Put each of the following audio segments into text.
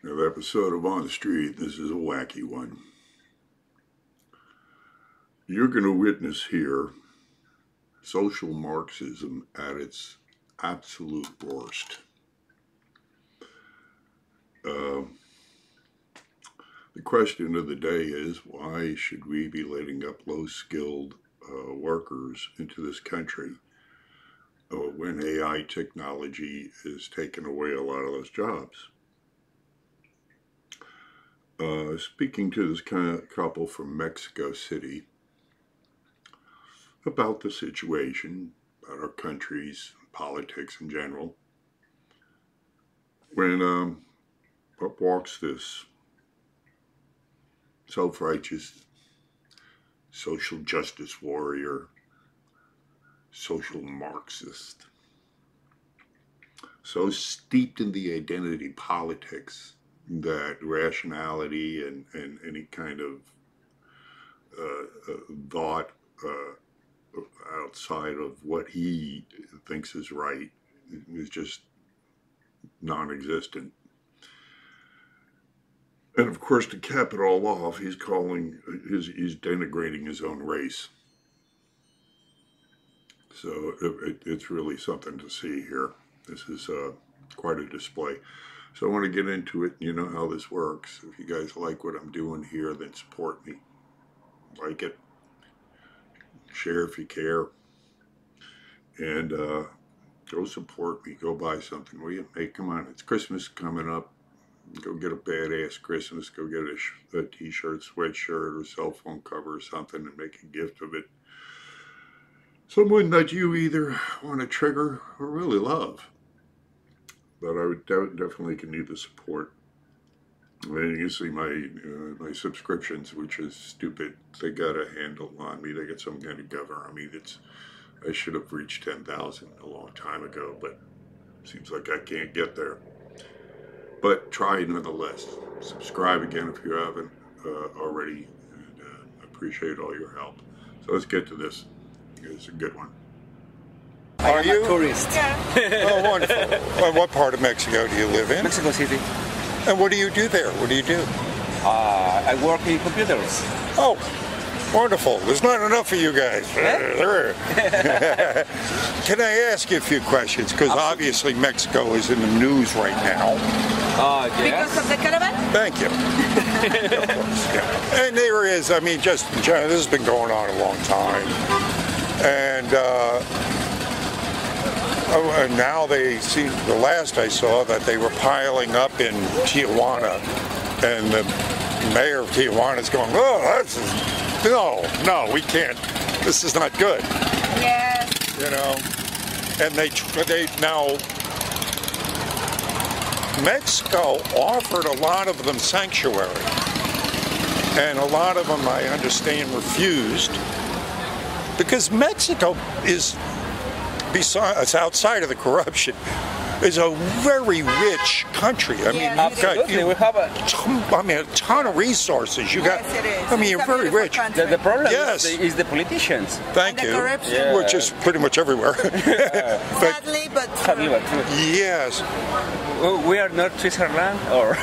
Another episode of On the Street. This is a wacky one. You're going to witness here social Marxism at its absolute worst. The question of the day is, why should we be letting up low-skilled workers into this country when AI technology is taking away a lot of those jobs? Speaking to this couple from Mexico City about the situation, about our country's politics in general, when up walks this self-righteous social justice warrior, social Marxist, so steeped in the identity politics that rationality and any kind of thought outside of what he thinks is right is just non-existent. And of course, to cap it all off, he's denigrating his own race. So it's really something to see here. This is quite a display. So I want to get into it. You know how this works. If you guys like what I'm doing here, then support me. Like it. Share if you care. And go support me. Go buy something, will you? Hey, come on. It's Christmas coming up. Go get a badass Christmas. Go get a t-shirt, sweatshirt, or cell phone cover or something and make a gift of it. Someone that you either want to trigger or really love. But I would definitely can need the support. And you see my subscriptions, which is stupid. They got a handle on me. They got some kind of governor. I mean, I should have reached 10,000 a long time ago, but it seems like I can't get there. But try nonetheless. Subscribe again if you haven't already. And I appreciate all your help. So let's get to this. It's a good one. Are you a tourist? Yeah. Oh, wonderful. Well, what part of Mexico do you live in? Mexico City. And what do you do there? What do you do? I work in computers. Oh, wonderful. There's not enough of you guys. Can I ask you a few questions? Because obviously Mexico is in the news right now. Yes. Because of the caravan? Thank you. Yeah. And there is, I mean, just in general, this has been going on a long time. And now they see, the last I saw, that they were piling up in Tijuana, and the mayor of Tijuana is going, oh, no, we can't, this is not good. Yes. You know, and they now, Mexico offered a lot of them sanctuary, and a lot of them, I understand, refused, because Mexico is, besides, outside of the corruption, is a very rich country. I mean, we have a ton of resources. You got, yes, it is. I mean, you're very rich. the problem Yes. is the politicians. Thank And you. the corruption. Which is pretty much everywhere. Sadly, but Yes. We are not Switzerland, or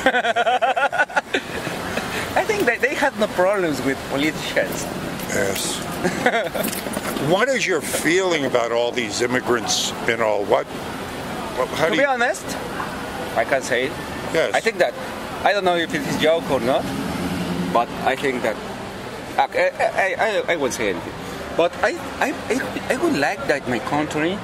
I think that they have no problems with politicians. Yes. What is your feeling about all these immigrants and all? How To be honest, I can say it. Yes. I think that, I don't know if it is a joke or not, but I think that, I won't say anything. But I would like that my country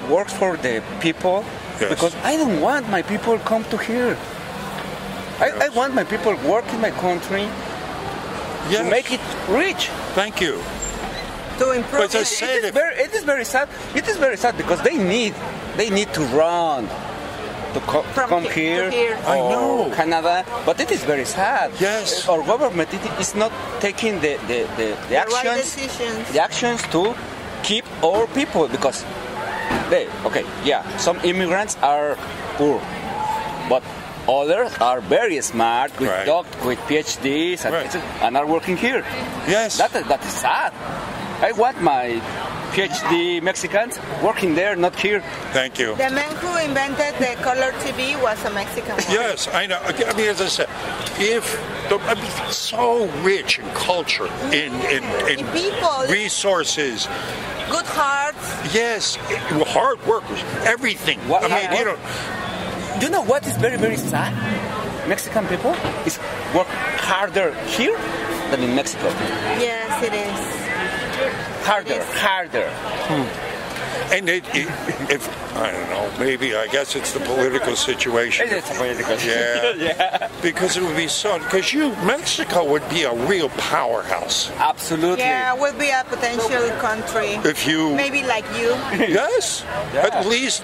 works for the people, yes. Because I don't want my people come to here. Yes. I want my people work in my country, yes. to make it rich. Thank you. to improve. But I said It is very sad. It is very sad because they need to run to come here, I know. Canada, but it is very sad. Yes. Our government is not taking the right actions, decisions. the actions to keep our people, because some immigrants are poor, but others are very smart, with with PhDs and are working here. Yes. That is sad. I want my PhD Mexicans working there, not here. Thank you. The man who invented the color TV was a Mexican one. Yes, I know. I mean, as I said, I mean, so rich in culture, in people, resources. good hearts. Yes, hard workers, everything. What- I mean, you know, Do you know what is very, very sad? Mexican people is work harder here than in Mexico. Yes, it is. Harder. and if I don't know, maybe I guess it's the political situation. It is a political Yeah. yeah. Because it would be so. Because Mexico would be a real powerhouse Absolutely. Yeah, will be a potential country. if you. Maybe like you. Yes, Yeah. at least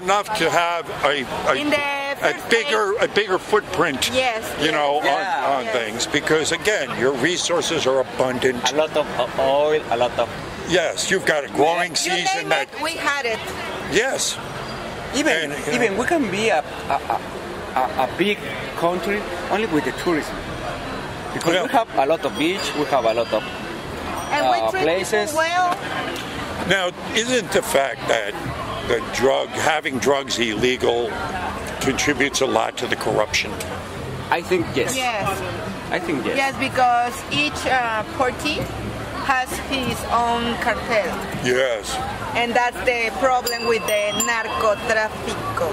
enough to have In the a bigger footprint. Yes. You know, Yeah. on Yes. things, because again, your resources are abundant. A lot of oil, a lot of Yes, you've got a growing You season name that. it, we had it. Yes, even And, even we can be a big country only with the tourism. Because Yeah. we have a lot of beach, we have a lot of And we treat places. people well. now isn't the fact that having drugs illegal contributes a lot to the corruption? I think yes. Yes. I think yes. Yes, because each party has his own cartel. Yes. And that's the problem with the narcotráfico.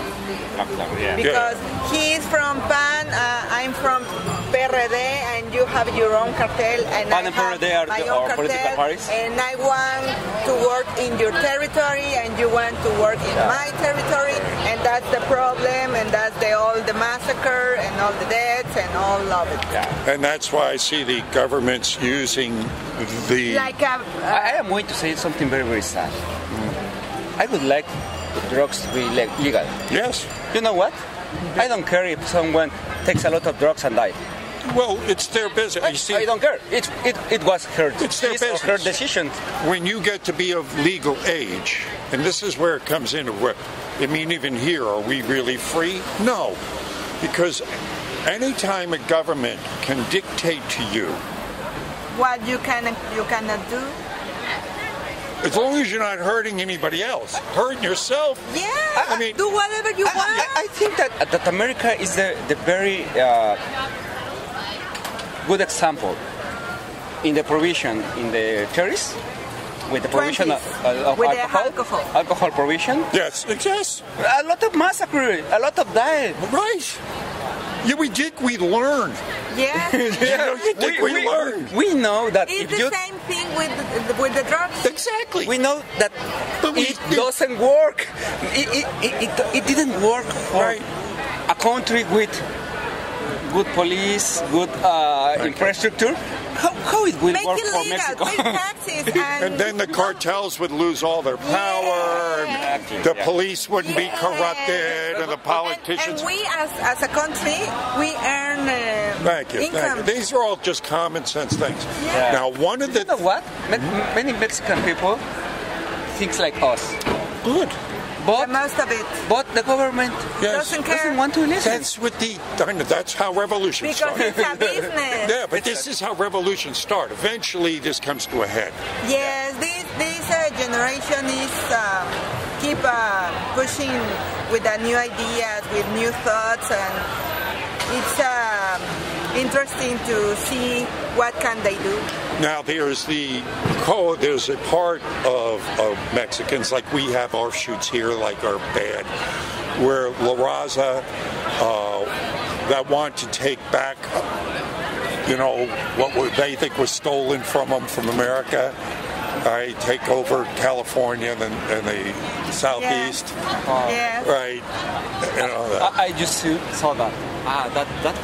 Yeah. Because he's from PAN, I'm from PRD, and you have your own cartel, and PAN I and have PRD are my our own political cartel, parties. and I want to work in your territory, and you want to work in my territory, and that's the problem, and that's all the massacre, and all the deaths, and all of it. Yeah. And that's why I see the government's using the. Like a, I am going to say something very, very sad. I would like drugs to be legal. Yes. You know what? I don't care if someone takes a lot of drugs and dies. Well, it's their business. You see, I don't care. It was her, It's their his or her business. decision. when you get to be of legal age, and this is where it comes into what I mean, even here, are we really free? No. Because anytime a government can dictate to you, what you cannot do. as long as you're not hurting anybody else, hurting yourself. Yeah, I mean- do whatever you want. I think that America is the very good example in the provision in the terrorists with the provision of 20s, with the alcohol provision. Yes, yes, A lot of massacre, a lot of died. right. Yeah, we learned. Yeah. You know, you think we learned. We know that It's if the you same thing with the drugs. Exactly. we know that But we- it doesn't work. It didn't work for Right. a country with good police, good infrastructure. How it will Make work it for legal, Mexico? pay taxes, And then the cartels would lose all their power, Yeah. and the Yeah. police wouldn't be Yes. corrupted, and the politicians. And we, as a country, we earn Thank you. income. These are all just common sense things. Yeah. Now, one of the You know what? Many Mexican people think like us, good. The most of it. but the government Yes. Doesn't care. doesn't want to listen. That's how revolutions Because start. it's a business. Yeah, but this is how revolutions start. Eventually, this comes to a head. Yes, this generation is keep pushing with the new ideas, with new thoughts, and it's interesting to see what can they do. Now, there's a part of Mexicans, like we have offshoots here, like our band, where La Raza that want to take back, they think was stolen from them from America. I take over California and the southeast, Yes. right? I just saw that.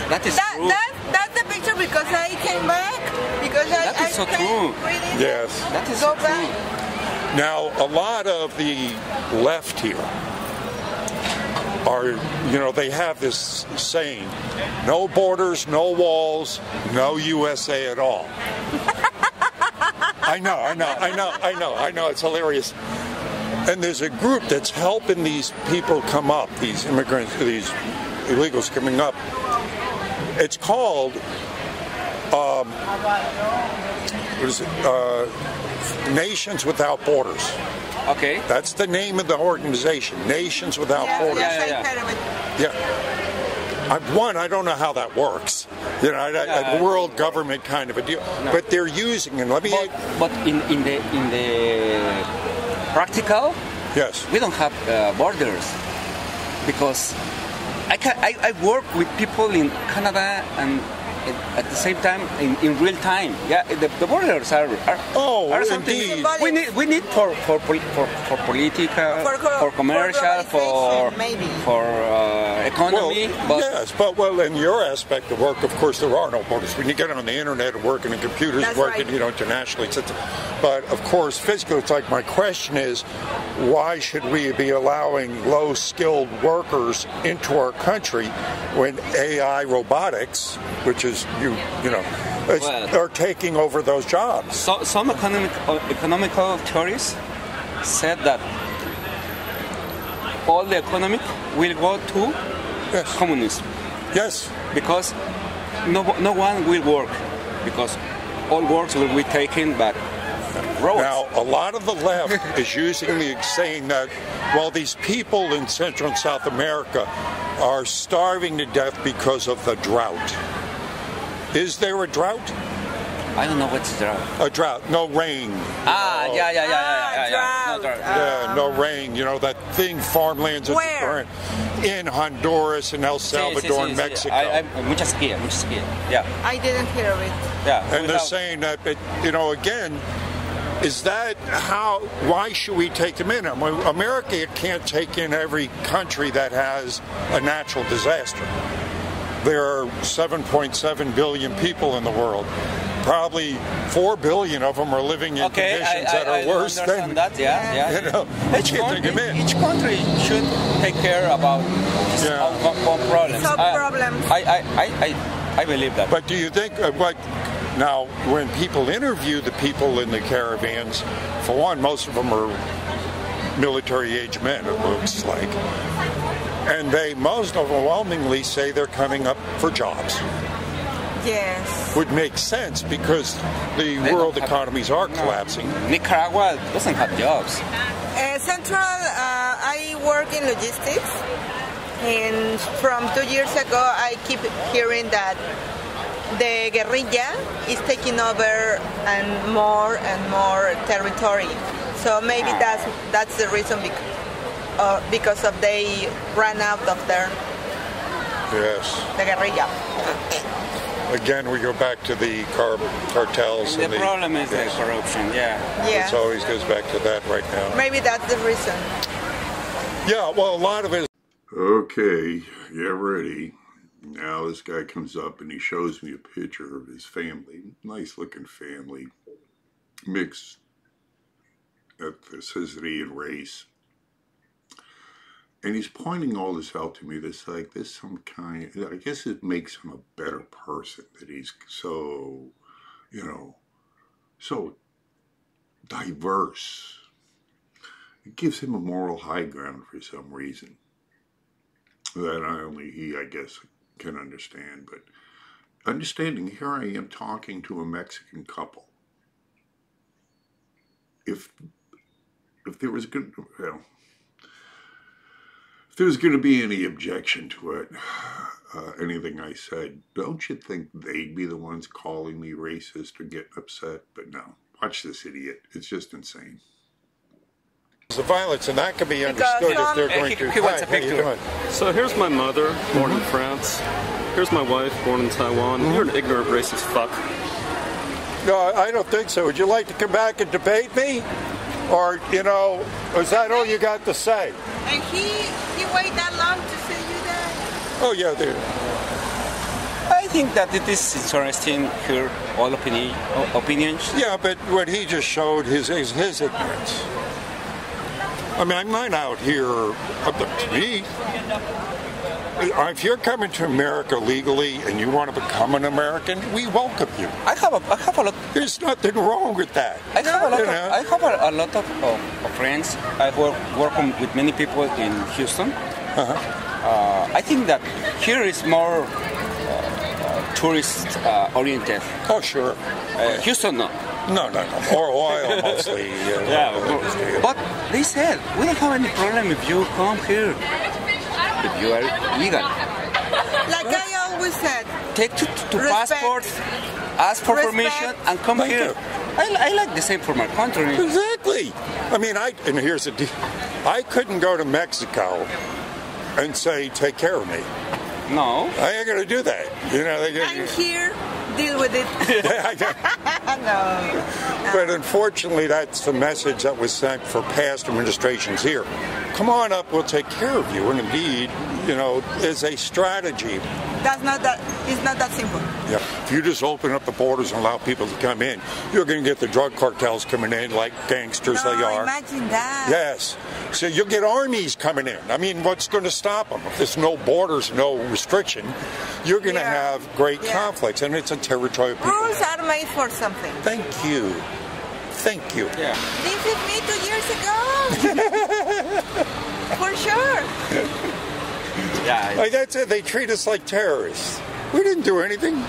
That is true. That's the picture because I came back. Because That is so I came true. reading. Yes. That is Go so back. true. Now, a lot of the left here are, they have this saying, no borders, no walls, no USA at all. I know, it's hilarious. And there's a group that's helping these people come up, these immigrants, these illegals coming up. It's called, what is it? Nations Without Borders. Okay. That's the name of the organization, Nations Without Borders. I don't know how that works. You know, a world government kind of a deal. No. But they're using, and let me. But in the practical, yes, we don't have borders, because I work with people in Canada and at the same time in real time. Yeah, the borders are something indeed. we need for political, for commercial, for economy. Well, in your aspect of work, of course, there are no borders. When you get on the internet and working in computers, working internationally, but of course, physically, it's like my question is, why should we be allowing low-skilled workers into our country when AI robotics, which is are taking over those jobs? So, some economical theories said that all the economic will go to communism. Yes. Because no one will work, because all works will be taken by robots. Now, a lot of the left is saying that, well, these people in Central and South America are starving to death because of the drought. Is there a drought? I don't know what's drought. A drought, no rain. Drought. No rain. You know that thing, farmlands are burnt in Honduras and El Salvador and Mexico. Mucha sequía. Yeah. I didn't hear of it. Yeah. And they're saying that, again, is that how? Why should we take them in? America can't take in every country that has a natural disaster. There are 7.7 billion people in the world. Probably 4 billion of them are living in conditions that are worse than that. Each country should take care about its own problems. I believe that. But do you think now when people interview the people in the caravans, for one, most of them are military-age men, it looks like. And they most overwhelmingly say they're coming up for jobs. Yes. Would make sense because the world economies are collapsing. Nicaragua doesn't have jobs. Central, I work in logistics, and from 2 years ago I keep hearing that the guerrilla is taking over and more territory. So maybe that's the reason because of they ran out of the guerrilla. Again, we go back to the cartels. The problem is the corruption, It always goes back to that right now. Maybe that's the reason. Yeah, well, a lot of it. Okay, get ready. Now this guy comes up and he shows me a picture of his family. Nice looking family. Mixed ethnicity and race. And he's pointing all this out to me. This some kind, I guess it makes him a better person that he's so, so diverse. It gives him a moral high ground for some reason that only he, I guess, can understand. But understanding, here I am talking to a Mexican couple. If there was good, if there was going to be any objection to it, anything I said, don't you think they'd be the ones calling me racist or getting upset? But no, watch this idiot. It's just insane. The violence, and that can be understood if they're going to. Wants a picture. So here's my mother, born in France. Here's my wife, born in Taiwan. You're an ignorant racist fuck. No, I don't think so. Would you like to come back and debate me? Or, is that all you got to say? And he waited that long to say you that? Oh, yeah, dude. I think that it is interesting to hear all opinions. Yeah, but what he just showed his ignorance. I mean, I'm not out here, to me, if you're coming to America legally and you want to become an American, we welcome you. I have a lot. There's nothing wrong with that. I have a lot of friends. I work with many people in Houston. I think that here is more tourist oriented. Oh, sure. Houston, no. No. Or oil mostly. But they said, we don't have any problem if you come here. If you are vegan. Like I always said, Take to Respect. passport, ask for Respect. permission, and come Thank here. you. I like the same for my country. Exactly. I mean, and here's the deal. I couldn't go to Mexico and say, take care of me. No. I ain't gonna do that. You know, I'm here, deal with it. No. But unfortunately, that's the message that was sent for past administrations here. Come on up, we'll take care of you. And indeed, you know, is a strategy. It's not that simple. Yeah. If you just open up the borders and allow people to come in, you're going to get the drug cartels coming in like gangsters they are. Imagine that. Yes. So you'll get armies coming in. I mean, what's going to stop them? If there's no borders, no restriction, you're going to have great conflicts. And it's a territory of people. Rules are made for something. Thank you. Thank you. Yeah. This is me 2 years ago. For sure. Yeah. Like that's it. They treat us like terrorists. We didn't do anything,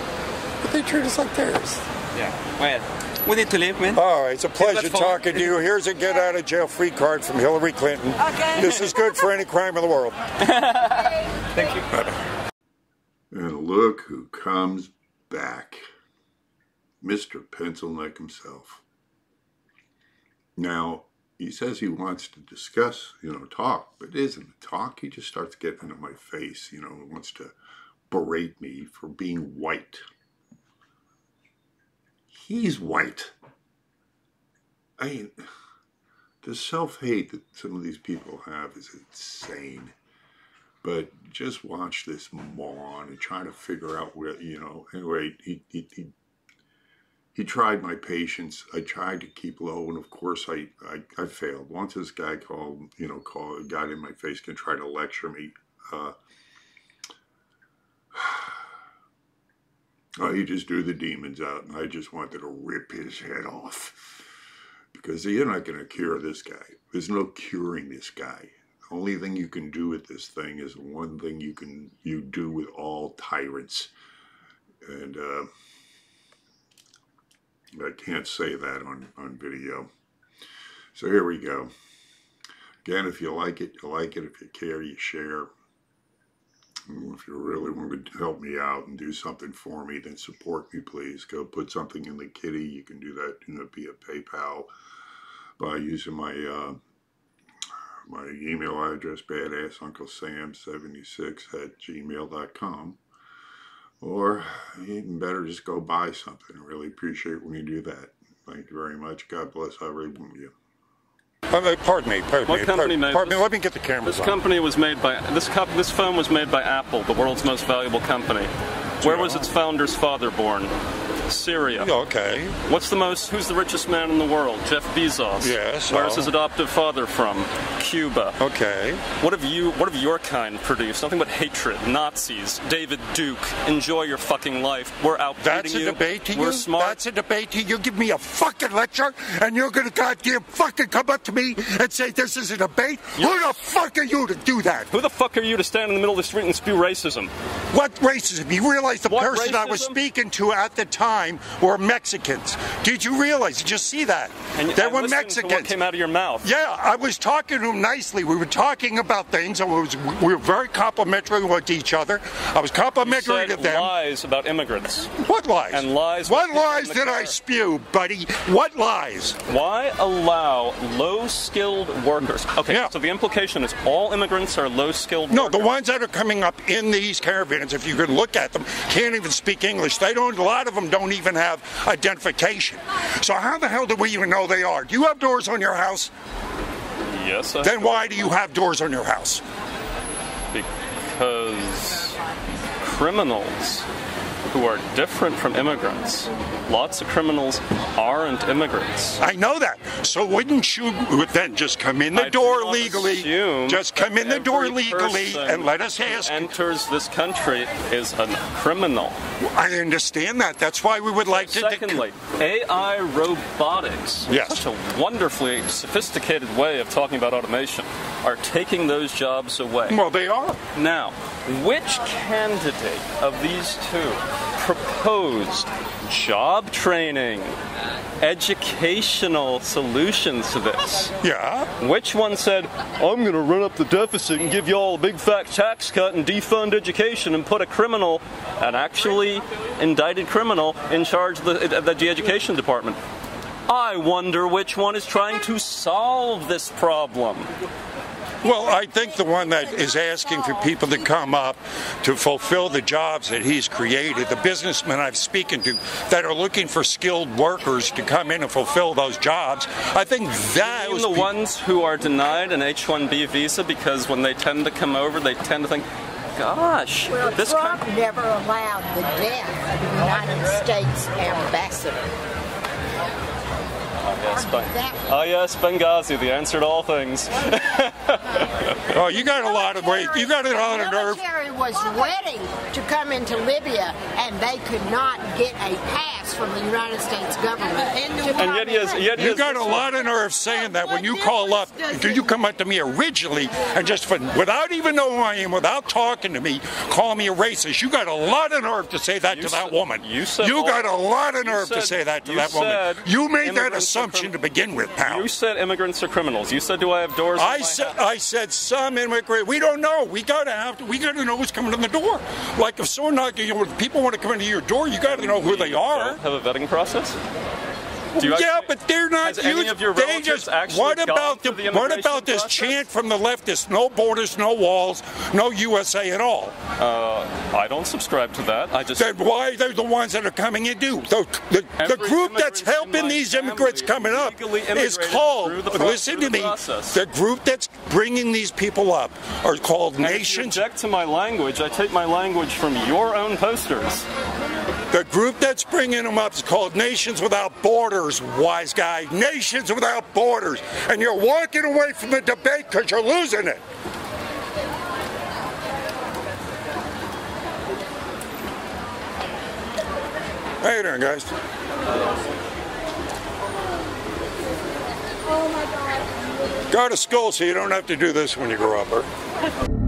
but they treat us like terrorists. Yeah. Well, we need to leave, man. All right, it's a pleasure That's fine. talking to you. Here's a get out of jail free card from Hillary Clinton. Okay. This is good for any crime in the world. Thank you. And look who comes back. Mr. Pencilneck himself. Now, he says he wants to discuss, talk, but it isn't a talk. He just starts getting into my face, wants to berate me for being white. He's white. I mean, the self-hate that some of these people have is insane. But just watch this moron and try to figure out where, anyway, he tried my patience. I tried to keep low, and of course I failed. Once this guy got in my face and tried to lecture me, he just drew the demons out, and I just wanted to rip his head off. Because you're not going to cure this guy. There's no curing this guy. The only thing you can do with this thing is one thing you do with all tyrants. And I can't say that on video. So here we go. Again, if you like it, you like it. If you care, you share. If you really want to help me out and do something for me, then support me, please. Go put something in the kitty. You can do that via PayPal by using my email address, badassuncle.sam76@gmail.com. Or even better, just go buy something. I really appreciate when you do that. Thank you very much. God bless every one of you. Pardon me. What company made Pardon this? me. Let me get the cameras This on. company was made by this phone was made by Apple, the world's most valuable company. Where was its founder's father born? Syria. Okay. Who's the richest man in the world? Jeff Bezos. Yes. Where's his adoptive father from? Cuba. Okay. What have your kind produced? Nothing but hatred, Nazis, David Duke. Enjoy your fucking life. We're outbeating That's you. a debate to you? We're smart. That's a debate to you? You give me a fucking lecture and you're gonna goddamn fucking come up to me and say this is a debate? Yes. Who the fuck are you to do that? Who the fuck are you to stand in the middle of the street and spew racism? What racism? You realize the What person I was racism? speaking to at the time were Mexicans. Did you realize? Did you see that? They were listened to Mexicans. what came out of your mouth. Yeah, I was talking to him nicely. We were talking about things, and we were very complimentary with each other. I was complimentary You to said them. lies about immigrants. What lies? And lies. What about lies people in did the I car. spew, buddy? What lies? Why allow low-skilled workers? Okay, Yeah. so the implication is all immigrants are low-skilled No, workers. the ones that are coming up in these caravans, if you can look at them, can't even speak English. A lot of them don't even have identification. So how the hell do we even know they are? Do you have doors on your house? Yes. Then why do you have doors on your house? Because criminals who are different from immigrants, lots of criminals aren't immigrants. I know that. So wouldn't you then just come in the I do door not legally? assume Just come in the that door every legally person and let us who ask. enters this country is a criminal. I understand that. That's why we would like to. Secondly, AI robotics, Yes. such a wonderfully sophisticated way of talking about automation, are taking those jobs away. Well, they are. Now, which candidate of these two proposed job training, educational solutions to this? Yeah. Which one said, I'm going to run up the deficit and give you all a big fat tax cut and defund education and put a criminal, an actually indicted criminal, in charge of the education department? I wonder which one is trying to solve this problem. Well, I think the one that is asking for people to come up to fulfill the jobs that he's created, the businessmen I've spoken to that are looking for skilled workers to come in and fulfill those jobs, I think that was the ones who are denied an H-1B visa because when they tend to come over, they tend to think, gosh, well, this Trump never allowed the death of the United States ambassador. Oh yes, Benghazi, the answer to all things. Oh, you got a lot of weight. You got a lot of nerve. The military was ready to come into Libya, and they could not get a pass from the United States government. And yet you got a lot of nerve saying that when you call up. You come up to me originally and just without even knowing who I am, without talking to me, call me a racist. You got a lot of nerve to say that to that woman. You got a lot of nerve to say that to that woman. You made that assumption to begin with, pal. You said immigrants are criminals. You said, do I have doors? I said some immigrant. We don't know. We gotta know who's coming in the door. Like if someone if people want to come into your door, you gotta know who they are. Have a vetting process? But they're not. Any of your relatives actually what about this chant from the leftists? No borders, no walls, no USA at all. I don't subscribe to that. Then why they're the ones that are coming in? The group that's helping these immigrants coming up is called. Listen to me. The group that's bringing these people up are called nations. If you object to my language, I take my language from your own posters. The group that's bringing them up is called Nations Without Borders, wise guy. Nations Without Borders. And you're walking away from the debate because you're losing it. How you doing, guys? Go to school so you don't have to do this when you grow up, huh?